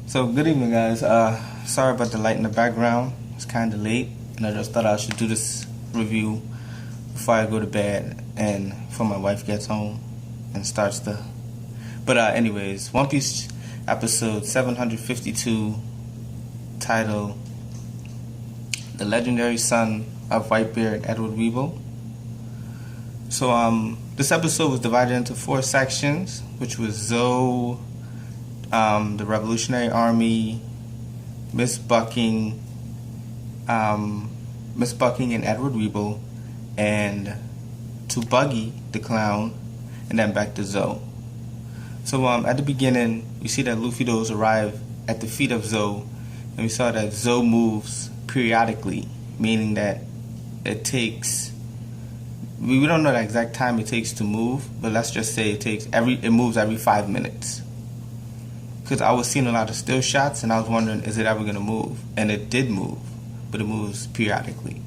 So good evening, guys. Sorry about the light in the background. It's kind of late, and I just thought I should do this review before I go to bed and before my wife gets home and starts the. But anyways, One Piece episode 752, titled "The Legendary Son of Whitebeard, Edward Weevil." So this episode was divided into 4 sections, which was Zoe, the Revolutionary Army, Miss Bucking and Edward Weevil, and to Buggy the Clown, and then back to Zoe. So at the beginning, we see that Luffy does arrive at the feet of Zoe, and we saw that Zoe moves periodically, meaning that it takes. We don't know the exact time it takes to move, but let's just say it moves every 5 minutes. Because I was seeing a lot of still shots, and I was wondering, is it ever going to move? And it did move, but it moves periodically.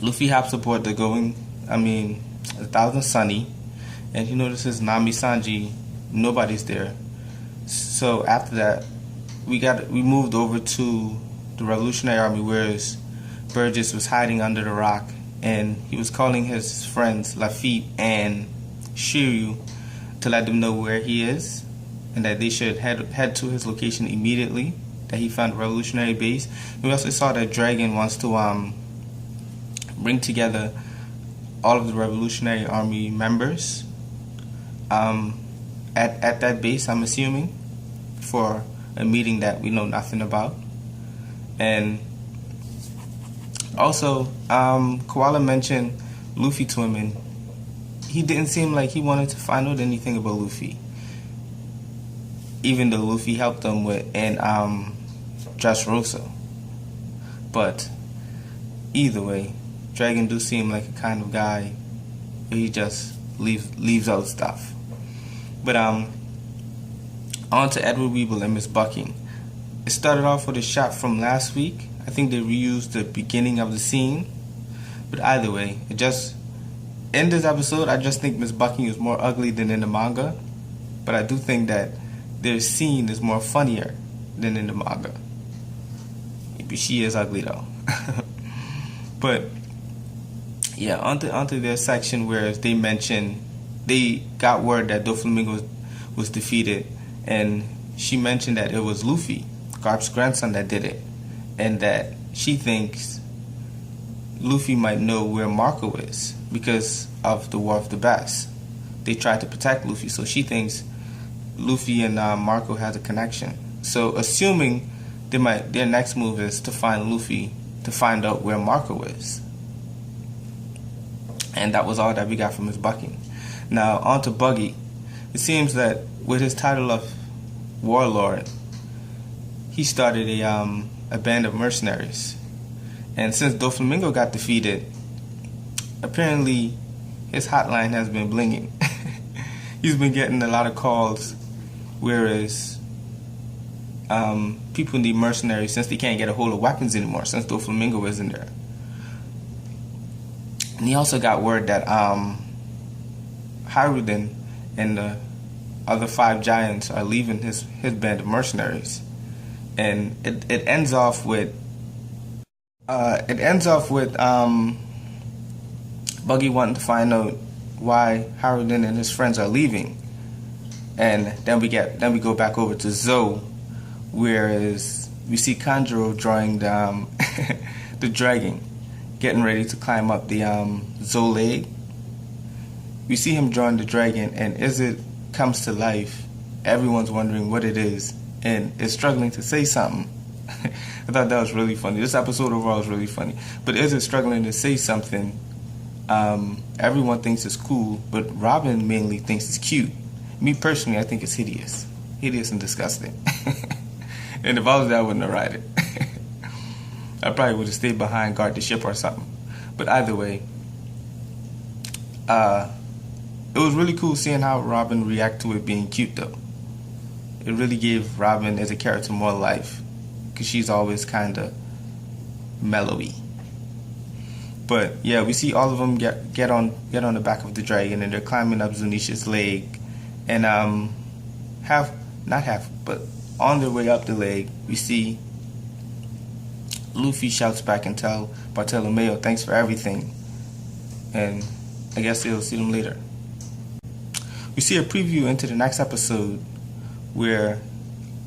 Luffy hops aboard the 1,000 Sunny, and he notices Nami Sanji, nobody's there. So after that, we moved over to the Revolutionary Army, whereas Burgess was hiding under the rock, and he was calling his friends Lafitte and Shiryu to let them know where he is, and that they should head to his location immediately, that he found a revolutionary base. We also saw that Dragon wants to bring together all of the Revolutionary Army members at that base, I'm assuming, for a meeting that we know nothing about. And also, Koala mentioned Luffy to him, and he didn't seem like he wanted to find out anything about Luffy, even though Luffy helped him with and Dressrosa. But either way, Dragon do seem like a kind of guy where he just leaves out stuff. But on to Edward Weevil and Miss Bucking. It started off with a shot from last week. I think they reused the beginning of the scene. But either way, in this episode, I just think Miss Bucking is more ugly than in the manga. But I do think that their scene is more funnier than in the manga. Maybe she is ugly though. But yeah, onto their section where they mentioned they got word that Doflamingo was defeated, and she mentioned that it was Luffy, Garp's grandson, that did it, and that she thinks Luffy might know where Marco is because of the War of the Best. They tried to protect Luffy, so she thinks Luffy and Marco has a connection. So assuming their next move is to find Luffy to find out where Marco is. And that was all that we got from Miss Bucking. Now on to Buggy. It seems that with his title of Warlord, he started a band of mercenaries. And since Doflamingo got defeated, apparently his hotline has been blinging. He's been getting a lot of calls, whereas people need mercenaries since they can't get a hold of weapons anymore, since Doflamingo isn't there. And he also got word that Haruden and the other 5 giants are leaving his band of mercenaries. And it ends off with Buggy wanting to find out why Haruden and his friends are leaving. And then we go back over to Zoe, whereas we see Kanjuro drawing the dragon getting ready to climb up the Zoe leg. We see him drawing the dragon, and as it comes to life, everyone's wondering what it is, and it's struggling to say something. I thought that was really funny. This episode overall is really funny. But as it's struggling to say something, everyone thinks it's cool, but Robin mainly thinks it's cute. Me personally, I think it's hideous. Hideous and disgusting. And if I was there, I wouldn't have ride it. I probably would have stayed behind, guard the ship or something. But either way, it was really cool seeing how Robin react to it being cute though. It really gave Robin as a character more life, because she's always kind of mellowy. But yeah, we see all of them get on the back of the dragon, and they're climbing up Zunisha's leg, and have not half, but on their way up the leg, we see Luffy shouts back and tell Bartolomeo, "Thanks for everything," and I guess he'll see them later. We see a preview into the next episode where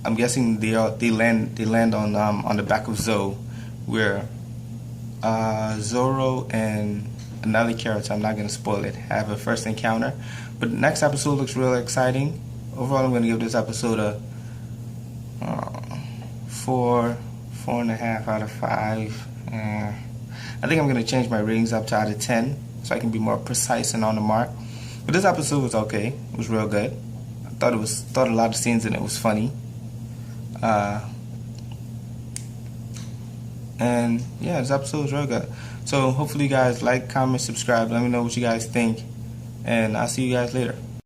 I'm guessing they land on the back of Zoe, where Zoro and another character, I'm not going to spoil it, have a first encounter. But the next episode looks really exciting. Overall, I'm going to give this episode a 4.5 out of 5. I think I'm going to change my ratings up to out of 10 so I can be more precise and on the mark. But this episode was okay. It was real good. I thought a lot of scenes in it was funny. And yeah, this episode was real good. So hopefully you guys like, comment, subscribe. Let me know what you guys think. And I'll see you guys later.